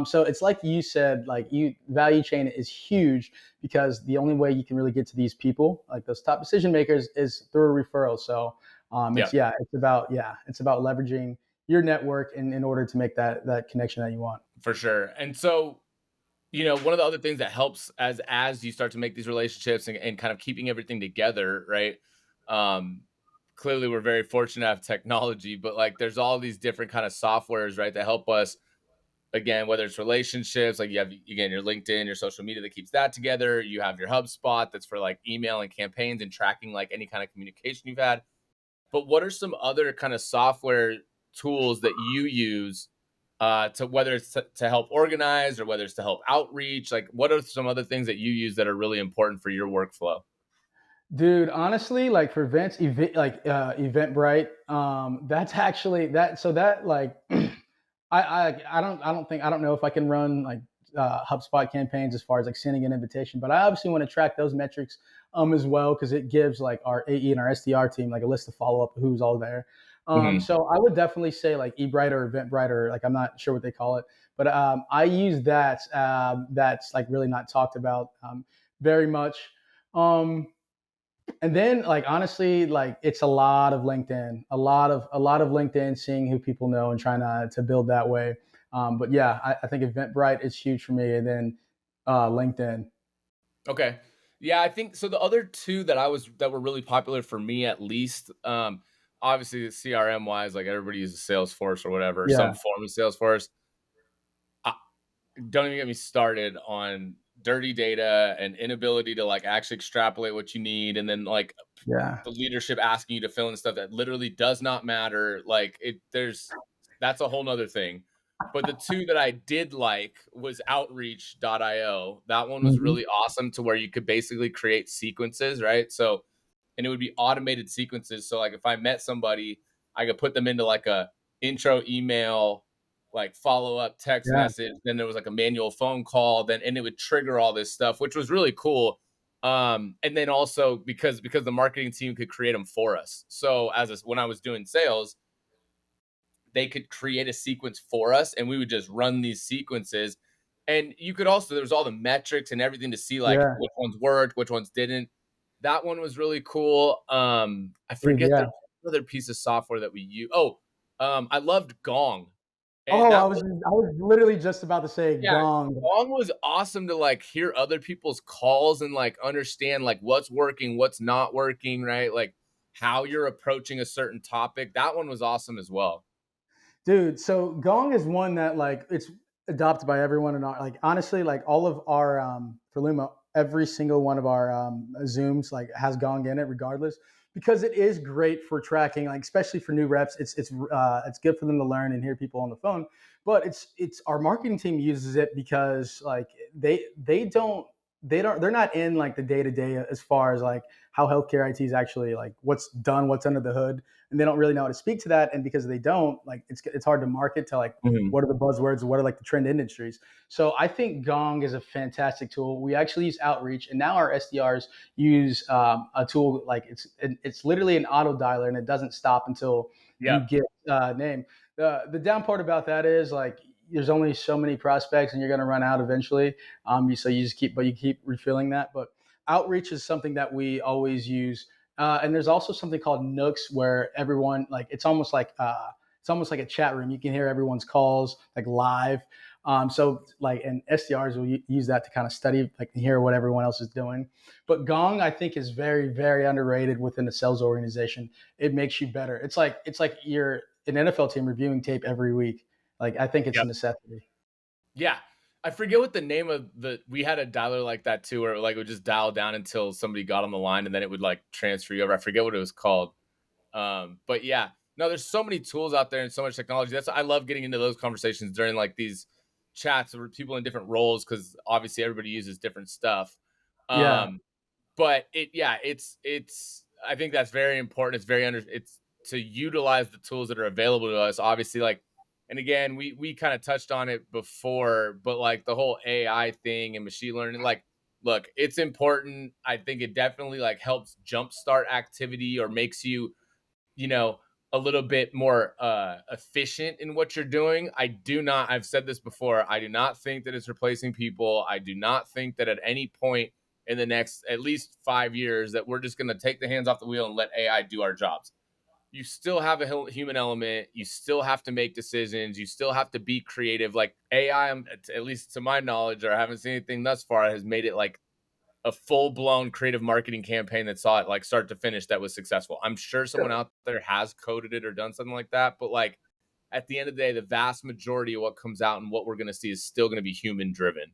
S2: So it's like you said, like you value chain is huge, because the only way you can really get to these people, like those top decision makers, is through a referral. So
S1: Yeah,
S2: it's about leveraging your network in order to make that connection that you want.
S1: for sure. And so, one of the other things that helps as you start to make these relationships and kind of keeping everything together, right? Um, Clearly we're very fortunate to have technology, but like there's all these different kind of softwares, right, that help us, again, whether it's relationships, like you have again your LinkedIn, your social media that keeps that together. You have your HubSpot that's for like email and campaigns and tracking like any kind of communication you've had. But what are some other kind of software tools that you use, to whether it's to help organize or whether it's to help outreach? Like, what are some other things that you use that are really important for your workflow?
S2: Dude, honestly, like for Eventbrite, that's actually that. So that like, I don't know if I can run like HubSpot campaigns as far as like sending an invitation, but I obviously want to track those metrics as well, because it gives like our AE and our SDR team like a list of follow up who's all there.
S1: Mhm.
S2: So I would definitely say like eBrite or Eventbrite, or like I'm not sure what they call it, but I use that. That's like really not talked about very much. Um, and then like honestly, like it's a lot of LinkedIn, a lot of LinkedIn, seeing who people know and trying to build that way. But yeah, I think Eventbrite is huge for me, and then LinkedIn.
S1: Okay. Yeah, I think so. The other two that were really popular for me, at least, obviously CRM wise, like everybody uses Salesforce or whatever, some
S2: Yeah,
S1: form of Salesforce. Don't even get me started on dirty data and inability to like actually extrapolate what you need, and then like
S2: yeah.
S1: the leadership asking you to fill in stuff that literally does not matter. Like, that's a whole nother thing. But the two that I did like was outreach.io. That one was
S2: Hmm.
S1: really awesome, to where you could basically create sequences, right? So, and it would be automated sequences. So like if I met somebody, I could put them into like a intro email, like follow up text
S2: Yeah.
S1: message, then there was like a manual phone call, then and it would trigger all this stuff, which was really cool. And then also because the marketing team could create them for us. So when I was doing sales, they could create a sequence for us, and we would just run these sequences, And you could also there was all the metrics and everything to see, like,
S2: Yeah,
S1: which ones worked, which ones didn't. That one was really cool. I
S2: dude,
S1: forget
S2: yeah.
S1: there's another piece of software that we use. I loved Gong, and
S2: Oh,
S1: that was
S2: I was literally just about to say
S1: yeah,
S2: gong.
S1: Gong was awesome to, like, hear other people's calls and, like, understand, like, what's working, what's not working, right? Like, how you're approaching a certain topic. That one was awesome as well.
S2: Dude, so Gong is one that like it's adopted by everyone in our like honestly, like all of our for Luma, every single one of our Zooms like has Gong in it regardless because it is great for tracking, like especially for new reps. It's good for them to learn and hear people on the phone. But it's our marketing team uses it because like they're not in like the day to day as far as like how healthcare IT is actually like what's done, what's under the hood, and they don't really know how to speak to that. And because they don't, like it's hard to market to like
S1: Mhm.
S2: what are the buzzwords, what are like the trend industries. So I think Gong is a fantastic tool. We actually use Outreach, and now our SDRs use a tool like it's literally an auto dialer, and it doesn't stop until you
S1: Yep.
S2: get name. The down part about that is like there's only so many prospects, and you're going to run out eventually. So you just keep refilling that, but outreach is something that we always use, and there's also something called Nooks where everyone like it's almost like a chat room. You can hear everyone's calls like live. So like and SDRs will use that to kind of study like hear what everyone else is doing. But Gong I think is very underrated within the sales organization. It makes you better. It's like you're an NFL team reviewing tape every week. Like I think it's a
S1: Yep.
S2: necessity.
S1: Yeah. I forget what the name of the we had a dialer like that too, where, like, it would just dial down until somebody got on the line, and then it would, like, transfer you over. I forget what it was called. But yeah, no, there's so many tools out there and so much technology. I love getting into those conversations during, like, these chats with people in different roles because obviously everybody uses different stuff.
S2: Yeah.
S1: Um, but it's I think that's very important. It's to utilize the tools that are available to us. Obviously, like, and again, we kind of touched on it before, but like the whole AI thing and machine learning, like, look, it's important. I think it definitely like helps jumpstart activity or makes you, you know, a little bit more efficient in what you're doing. I've said this before, I do not think that it's replacing people. I do not think that at any point in the next at least 5 years that we're just going to take the hands off the wheel and let AI do our jobs. You still have a human element. You still have to make decisions. You still have to be creative. Like AI, at least to my knowledge, or I haven't seen anything thus far, has made it like a full blown creative marketing campaign that saw it like start to finish that was successful. I'm sure someone out there has coded it or done something like that, but like at the end of the day, the vast majority of what comes out and what we're going to see is still going to be human driven.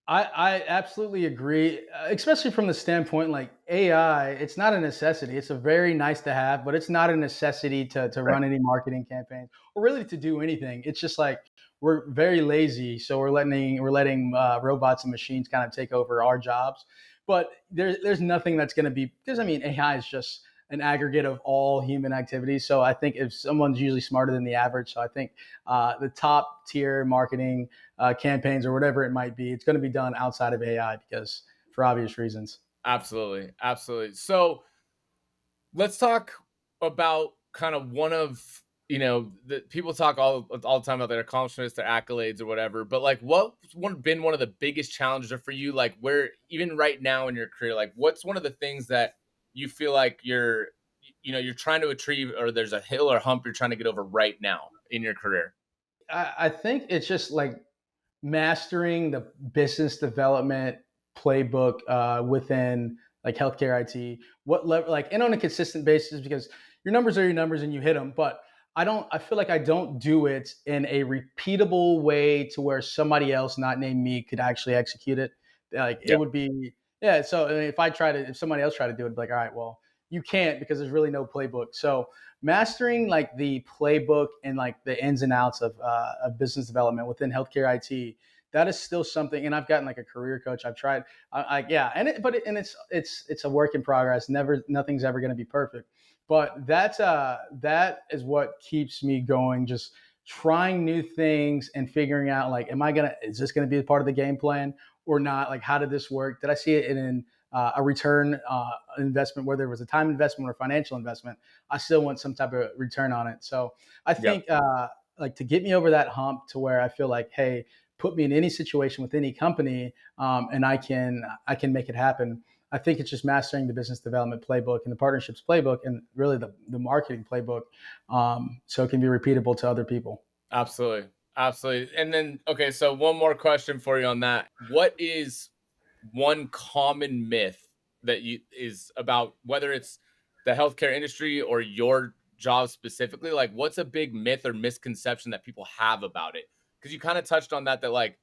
S2: I absolutely agree, especially from the standpoint like AI. It's not a necessity. It's a very nice to have, but it's not a necessity to
S1: Right.
S2: run any marketing campaigns or really to do anything. It's just like we're very lazy, so we're letting robots and machines kind of take over our jobs. But there's nothing that's going to be because I mean AI is just an aggregate of all human activities. So I think if someone's usually smarter than the average, so I think the top tier marketing campaigns or whatever it might be, it's going to be done outside of AI because for obvious reasons.
S1: Absolutely. Absolutely. So let's talk about kind of one of, the people talk all the time about their accomplishments, their accolades or whatever, but like been one of the biggest challenges for you, like where even right now in your career, like what's one of the things that you feel like you're trying to achieve, or there's a hill or hump you're trying to get over right now in your career?
S2: I think it's just like mastering the business development playbook within like healthcare IT. What level, like, and on a consistent basis, because your numbers are your numbers and you hit them. But I feel like I don't do it in a repeatable way to where somebody else, not named me, could actually execute it. Like it
S1: Yeah.
S2: would be, yeah. So I mean, if somebody else tried to do it, it'd be like, all right, well, you can't because there's really no playbook. So mastering like the playbook and like the ins and outs of business development within healthcare IT, that is still something. And I've gotten like a career coach. I've tried, yeah, and it's a work in progress. Nothing's ever going to be perfect, but that is what keeps me going. Just trying new things and figuring out like, is this gonna be a part of the game plan or not? Like, how did this work? Did I see it in a return investment, whether it was a time investment or financial investment? I still want some type of return on it. So I
S1: Yep.
S2: think like to get me over that hump to where I feel like, hey, put me in any situation with any company, and I can make it happen. I think it's just mastering the business development playbook and the partnerships playbook, and really the marketing playbook, so it can be repeatable to other people.
S1: Absolutely. Absolutely. And then, okay, so one more question for you on that. What is one common myth that you is about whether it's the healthcare industry or your job specifically? Like, what's a big myth or misconception that people have about it? Because you kind of touched on that, that like,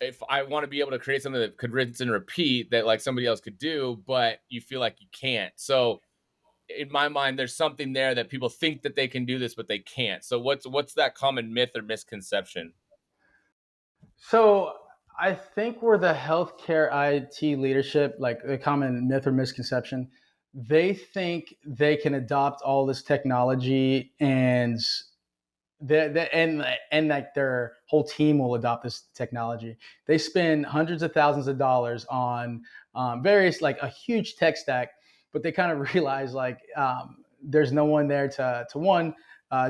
S1: if I want to be able to create something that could rinse and repeat that like somebody else could do, but you feel like you can't. So in my mind, there's something there that people think that they can do this, but they can't. So what's that common myth or misconception?
S2: So I think we're the healthcare IT leadership, like the common myth or misconception, they think they can adopt all this technology and like their whole team will adopt this technology. They spend hundreds of thousands of dollars on various like a huge tech stack, but they kind of realize like there's no one there to one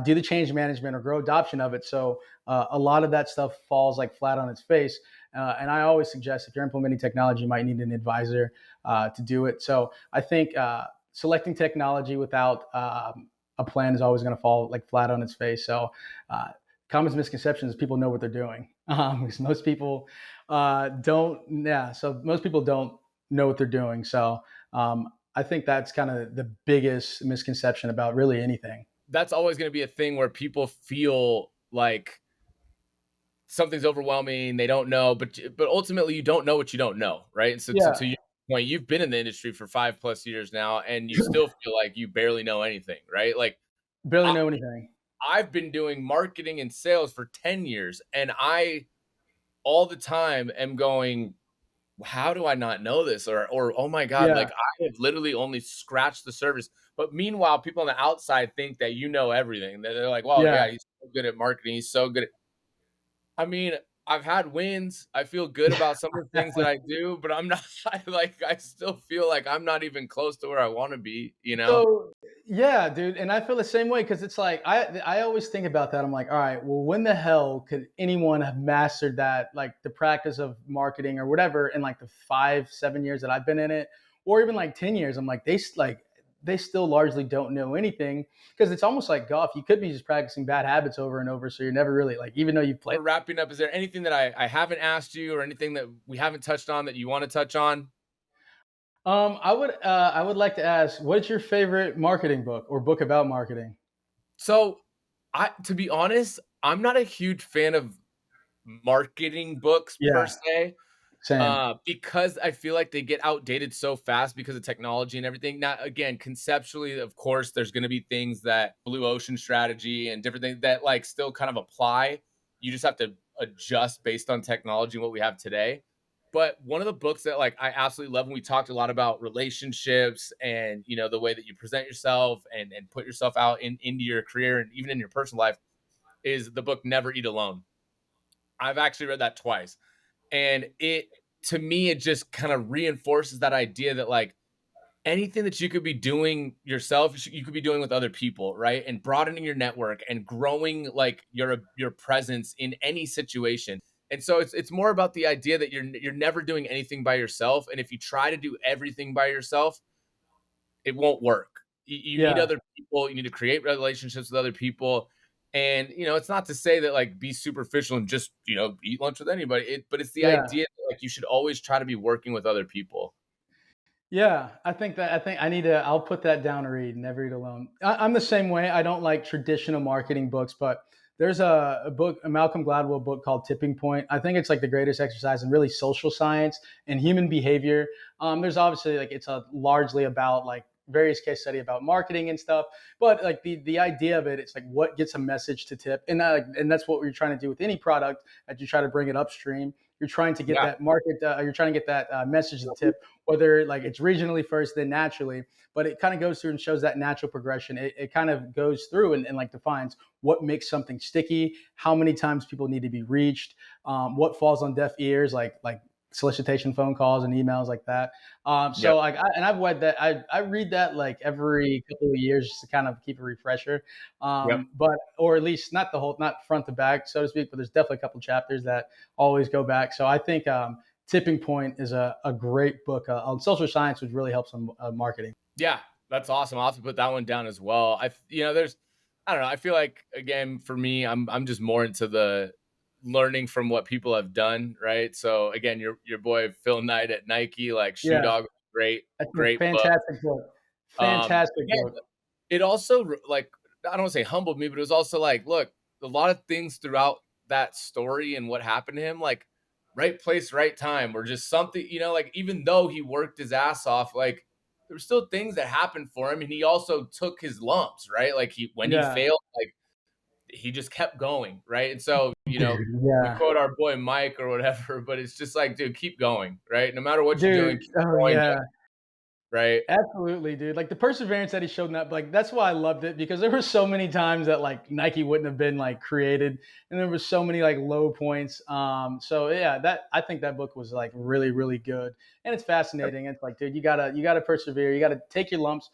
S2: do the change management or grow adoption of it. So a lot of that stuff falls like flat on its face. And I always suggest if you're implementing technology, you might need an advisor to do it. So I think selecting technology without a plan is always going to fall like flat on its face. So, uh, common misconceptions people know what they're doing because most people don't. Yeah, so most people don't know what they're doing. So, I think that's kind of the biggest misconception about really anything.
S1: That's always going to be a thing where people feel like something's overwhelming, they don't know, but ultimately you don't know what you don't know, right? And so to
S2: Yeah,
S1: your point, you've been in the industry for 5+ years now, and you still feel like you barely know anything, right? Like
S2: barely
S1: I,
S2: know anything.
S1: I've been doing marketing and sales for 10 years, and I all the time am going, how do I not know this? Or oh my God,
S2: Yeah,
S1: like I have literally only scratched the surface. But meanwhile, people on the outside think that you know everything. They're like, well,
S2: yeah.
S1: yeah, he's so good at marketing. He's so good at I mean, I've had wins. I feel good about some of the things that I do, but I'm not I still feel like I'm not even close to where I wanna be, you know?
S2: So yeah, dude, and I feel the same way because it's like I always think about that. I'm like, all right, well, when the hell could anyone have mastered that, like the practice of marketing or whatever, in like the 5, 7 years that I've been in it, or even like 10 years? I'm like, they still largely don't know anything because it's almost like golf. You could be just practicing bad habits over and over, so you're never really like, even though you play.
S1: We're wrapping up. Is there anything that I haven't asked you or anything that we haven't touched on that you wanna touch on?
S2: I would like to ask, what's your favorite marketing book or book about marketing?
S1: So, I to be honest, I'm not a huge fan of marketing books per
S2: Yeah,
S1: se.
S2: same.
S1: Because I feel like they get outdated so fast because of technology and everything. Now, again, conceptually, of course, there's going to be things that blue ocean strategy and different things that like still kind of apply. You just have to adjust based on technology and what we have today. But one of the books that like I absolutely love, and we talked a lot about relationships and the way that you present yourself and put yourself out into your career and even in your personal life, is the book Never Eat Alone. I've actually read that twice, and it to me it just kind of reinforces that idea that like anything that you could be doing yourself you could be doing with other people, right? And broadening your network and growing like your presence in any situation. And so it's more about the idea that you're never doing anything by yourself, and if you try to do everything by yourself, it won't work. You need
S2: Yeah,
S1: other people. You need to create relationships with other people. And it's not to say that like be superficial and just eat lunch with anybody. But it's the
S2: yeah.
S1: idea that like you should always try to be working with other people.
S2: Yeah, I think I need to. I'll put that down to read. Never Eat Alone. I'm the same way. I don't like traditional marketing books, but there's a book, a Malcolm Gladwell book called Tipping Point. I think it's like the greatest exercise in really social science and human behavior. There's obviously like it's a largely about like various case study about marketing and stuff, but like the idea of it, it's like what gets a message to tip, and that's what we're trying to do with any product that you try to bring it upstream. You're trying to get
S1: Yeah.
S2: that market. You're trying to get that message to tip, whether like it's regionally first, then naturally. But it kind of goes through and shows that natural progression. It kind of goes through and like defines what makes something sticky, how many times people need to be reached, what falls on deaf ears, like solicitation phone calls and emails like that.
S1: Yep.
S2: So like, and I've read that. I read that like every couple of years just to kind of keep a refresher.
S1: Yep.
S2: But or at least not the whole, not front to back, so to speak. But there's definitely a couple chapters that always go back. So I think Tipping Point is a great book on social science, which really helps on marketing.
S1: Yeah, that's awesome. I'll have to put that one down as well. There's, I don't know. I feel like again for me, I'm just more into the learning from what people have done, right? So again, your boy Phil Knight at Nike, like Shoe
S2: Yeah,
S1: Dog, great,
S2: that's a
S1: great book.
S2: fantastic book. Fantastic
S1: Again,
S2: book.
S1: it also like I don't want to say humbled me, but it was also like, look, a lot of things throughout that story and what happened to him, like right place, right time, or just something, like even though he worked his ass off, like there were still things that happened for him, and he also took his lumps, right? Like when he
S2: Yeah,
S1: failed, like he just kept going, right? And so, we
S2: yeah,
S1: quote our boy Mike or whatever, but it's just like, dude, keep going, right? No matter what you're doing,
S2: dude.
S1: keep
S2: Oh
S1: going,
S2: yeah.
S1: right?
S2: Absolutely, dude. Like the perseverance that he showed in that, like that's why I loved it because there were so many times that like Nike wouldn't have been like created, and there was so many like low points. So yeah, that I think that book was like really, really good, and it's fascinating. It's like, dude, you gotta persevere. You gotta take your lumps.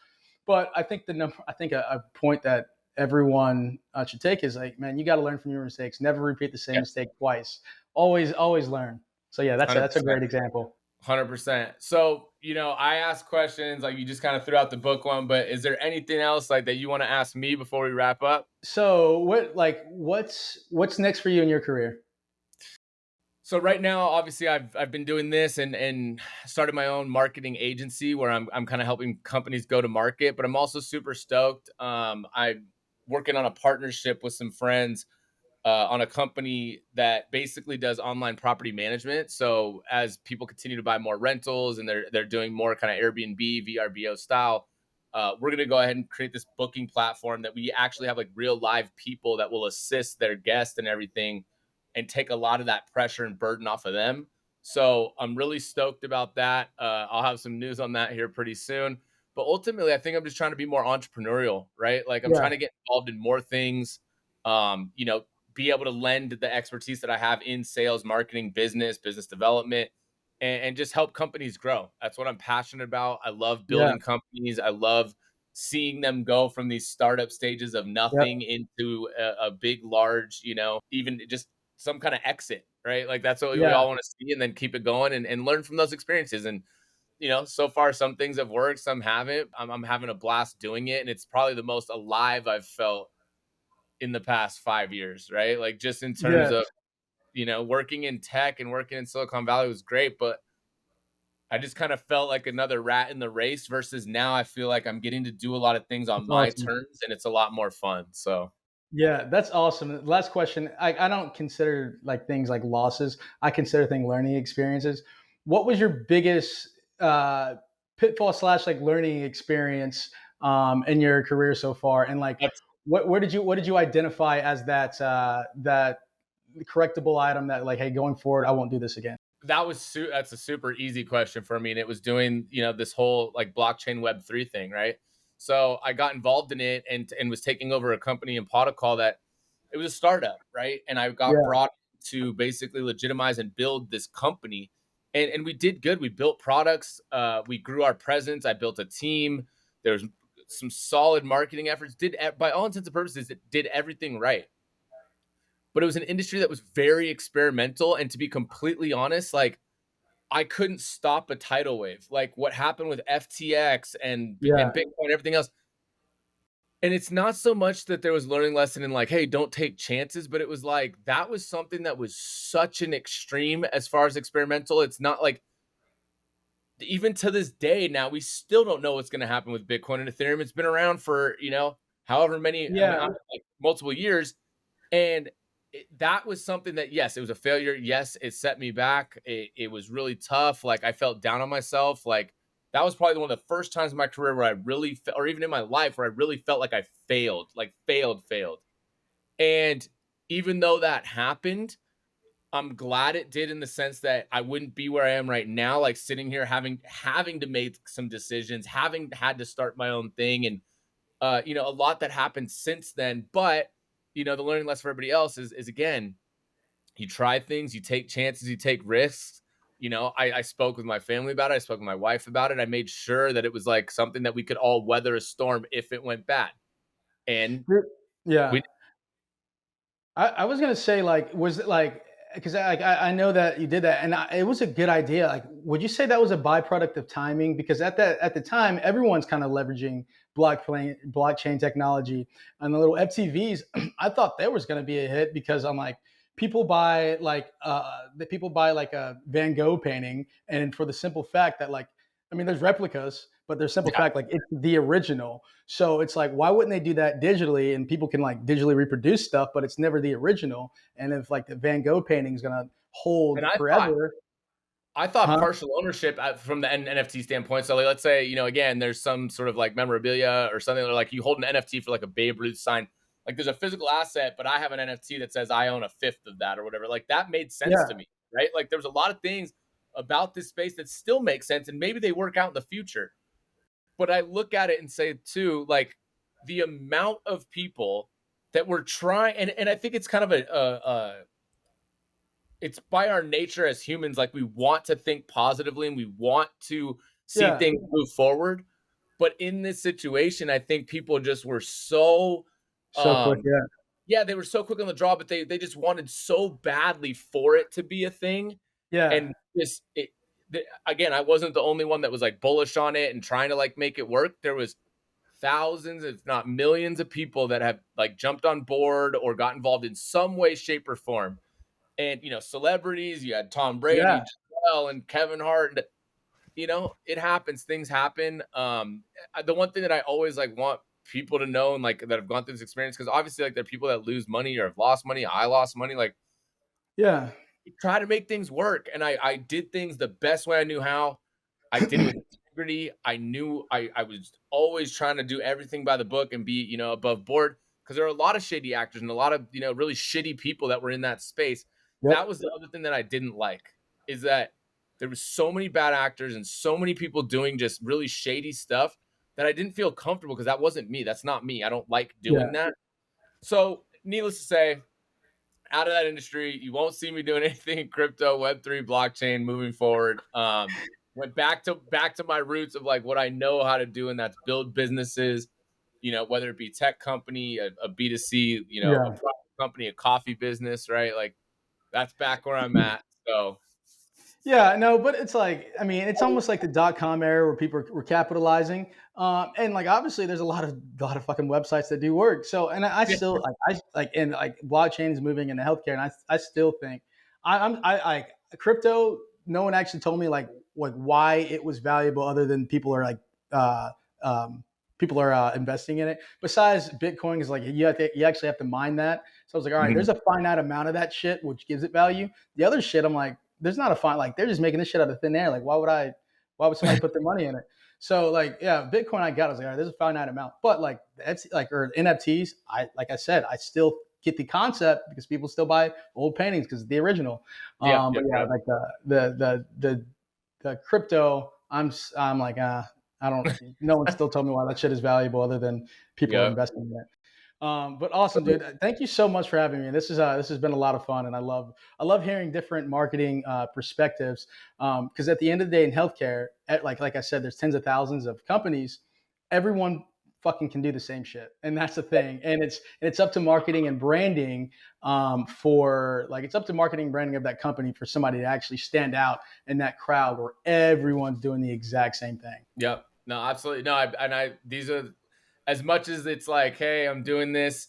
S2: But I think I think a point that everyone should take is like, man, you got to learn from your mistakes. Never repeat the same
S1: Yeah,
S2: mistake twice. Always learn. So yeah, that's a
S1: 100%.
S2: great example.
S1: 100%. So, I ask questions like you just kind of threw out the book one, but is there anything else like that you want to ask me before we wrap up?
S2: So what's next for you in your career?
S1: So right now, obviously, I've been doing this and started my own marketing agency where I'm kind of helping companies go to market. But I'm also super stoked. I'm working on a partnership with some friends on a company that basically does online property management. So as people continue to buy more rentals and they're doing more kind of Airbnb, VRBO style, we're going to go ahead and create this booking platform that we actually have like real live people that will assist their guests and everything, and take a lot of that pressure and burden off of them. So I'm really stoked about that. I'll have some news on that here pretty soon. But ultimately, I think I'm just trying to be more entrepreneurial, right? Like I'm
S2: Yeah,
S1: trying to get involved in more things. Um, you know, be able to lend the expertise that I have in sales, marketing, business development, and just help companies grow. That's what I'm passionate about. I love
S2: yeah,
S1: building companies. I love seeing them go from these startup stages of
S2: yep,
S1: nothing into a big, large, even just some kind of exit, right? Like that's what we
S2: yeah,
S1: all want to see, and then keep it going and learn from those experiences. And so far some things have worked, some haven't. I'm having a blast doing it, and it's probably the most alive I've felt in the past 5 years, right? Like just in terms
S2: yes.
S1: of, working in tech and working in Silicon Valley was great, but I just kind of felt like another rat in the race versus now I feel like I'm getting to do a lot of things on
S2: That's
S1: my
S2: awesome.
S1: terms and it's a lot more fun. So,
S2: Yeah, that's awesome. Last question. I don't consider like things like losses. I consider things learning experiences. What was your biggest uh, pitfall slash like learning experience in your career so far? And like,
S1: that's
S2: what did you identify as that correctable item that like, hey, going forward, I won't do this again?
S1: that's a super easy question for me, and it was doing, this whole like blockchain web3 thing, right? So, I got involved in it and was taking over a company in protocol that it was a startup, right? And I got
S2: Yeah,
S1: brought to basically legitimize and build this company. And we did good. We built products, we grew our presence, I built a team. There's some solid marketing efforts, did by all intents and purposes, it did everything right. But it was an industry that was very experimental. And to be completely honest, like I couldn't stop a tidal wave. Like what happened with FTX and
S2: yeah,
S1: Bitcoin and everything else. And it's not so much that there was learning lesson in like, hey, don't take chances, but it was like that was something that was such an extreme as far as experimental. It's not like even to this day now we still don't know what's going to happen with Bitcoin and Ethereum. It's been around for, however many
S2: yeah,
S1: like multiple years. And that was something that, yes, it was a failure. Yes, it set me back. It was really tough. Like I felt down on myself. Like that was probably one of the first times in my career where I really, or even in my life, where I really felt like I failed, like failed. And even though that happened, I'm glad it did in the sense that I wouldn't be where I am right now, like sitting here having to make some decisions, having had to start my own thing, and a lot that happened since then. But the learning lesson for everybody else is again, you try things, you take chances, you take risks. I spoke with my family about it. I spoke with my wife about it. I made sure that it was like something that we could all weather a storm if it went bad. And
S2: Yeah.
S1: we
S2: I was gonna say, like, was it like, because I know that you did that, and it was a good idea. Like, would you say that was a byproduct of timing? Because at the time, everyone's kind of leveraging blockchain technology, and the little FTVs. I thought there was gonna be a hit because I'm like, people buy like a Van Gogh painting, and for the simple fact that, like, I mean, there's replicas, but there's simple
S1: Yeah.
S2: fact like it's the original. So it's like, why wouldn't they do that digitally? And people can like digitally reproduce stuff, but it's never the original. And if like the Van Gogh painting is gonna
S1: and
S2: hold forever,
S1: I thought
S2: huh?
S1: partial ownership from the NFT standpoint. So, like, let's say, again, there's some sort of like memorabilia or something, or like you hold an NFT for like a Babe Ruth sign. Like, there's a physical asset, but I have an NFT that says I own a fifth of that or whatever. Like, that made sense to
S2: Yeah,
S1: me, right? Like, there's a lot of things about this space that still make sense, and maybe they work out in the future. But I look at it and say, too, like, the amount of people that were trying, and I think it's kind of it's by our nature as humans, like we want to think positively and we want to see
S2: yeah,
S1: things move forward. But in this situation, I think people just were so
S2: so quick.
S1: um
S2: Yeah,
S1: yeah, they were so quick on the draw, but they just wanted so badly for it to be a thing.
S2: yeah,
S1: And again, I wasn't the only one that was like bullish on it and trying to like make it work. There was thousands, if not millions, of people that have like jumped on board or got involved in some way, shape, or form. And celebrities, you had Tom
S2: yeah,
S1: Brady, Giselle, and Kevin Hart. And, it happens. Things happen. The one thing that I always like want people to know and like that have gone through this experience, because obviously like there are people that lose money or have lost money. I lost money. Like,
S2: yeah,
S1: try to make things work. And I did things the best way I knew how. I did it with integrity. I knew I was always trying to do everything by the book and be, above board, because there are a lot of shady actors and a lot of, really shitty people that were in that space. That
S2: yep,
S1: was the other thing that I didn't like, is that there was so many bad actors and so many people doing just really shady stuff that I didn't feel comfortable, because that wasn't me. That's not me. I don't like
S2: yeah,
S1: doing that. So, needless to say, out of that industry. You won't see me doing anything in crypto, Web3, blockchain moving forward. Went back to my roots of like what I know how to do, and that's build businesses. Whether it be tech company, a B2C, a
S2: yeah.
S1: product company, a coffee business, right? Like, that's back where I'm at. So
S2: Yeah, no, but it's like, I mean, it's almost like the .com era where people were capitalizing, and like obviously there's a lot of fucking websites that do work. So, and I
S1: yeah,
S2: still and like blockchain is moving into healthcare, and I still think I like crypto. No one actually told me like why it was valuable, other than uh, people are investing in it. Besides Bitcoin, is like you actually have to mine that. So I was like, all right,
S1: mhm,
S2: there's a finite amount of that shit, which gives it value. The other shit, I'm like, there's not a fine, like they're just making this shit out of thin air. Like, why would somebody put their money in it? So like, yeah, Bitcoin I was like, all right, there's a finite amount. But like that's like, or NFTs, like I said, I still get the concept because people still buy old paintings because it's the original.
S1: yep,
S2: But
S1: yep,
S2: yeah,
S1: yep,
S2: like the crypto, I'm like, I don't. No one still told me why that shit is valuable, other than people are
S1: yep.
S2: investing in it. But awesome, dude. Thank you so much for having me. This has been a lot of fun, and I love hearing different marketing perspectives. Because at the end of the day, in healthcare, like I said, there's tens of thousands of companies. Everyone fucking can do the same shit, and that's the thing. And it's up to marketing and branding, for like it's up to marketing and branding of that company for somebody to actually stand out in that crowd where everyone's doing the exact same thing.
S1: Yep. No, absolutely. No, these are, as much as it's like, hey, I'm doing this,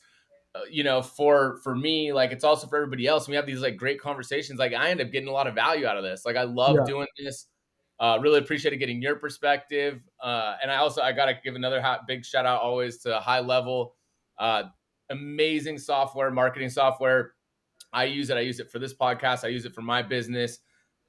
S1: for me, like it's also for everybody else. We have these like great conversations. Like, I end up getting a lot of value out of this. Like, I love
S2: Yeah.
S1: doing this. Really appreciated getting your perspective. And I gotta give another big shout out always to High Level, uh, amazing software, marketing software. I use it. I use it for this podcast. I use it for my business.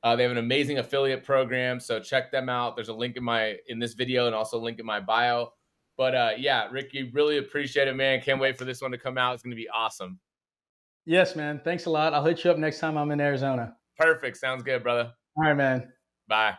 S1: They have an amazing affiliate program, so check them out. There's a link in this video, and also a link in my bio. But yeah, Ricky, really appreciate it, man. Can't wait for this one to come out. It's gonna be awesome.
S2: Yes, man. Thanks a lot. I'll hit you up next time I'm in Arizona.
S1: Perfect. Sounds good, brother.
S2: All right, man.
S1: Bye.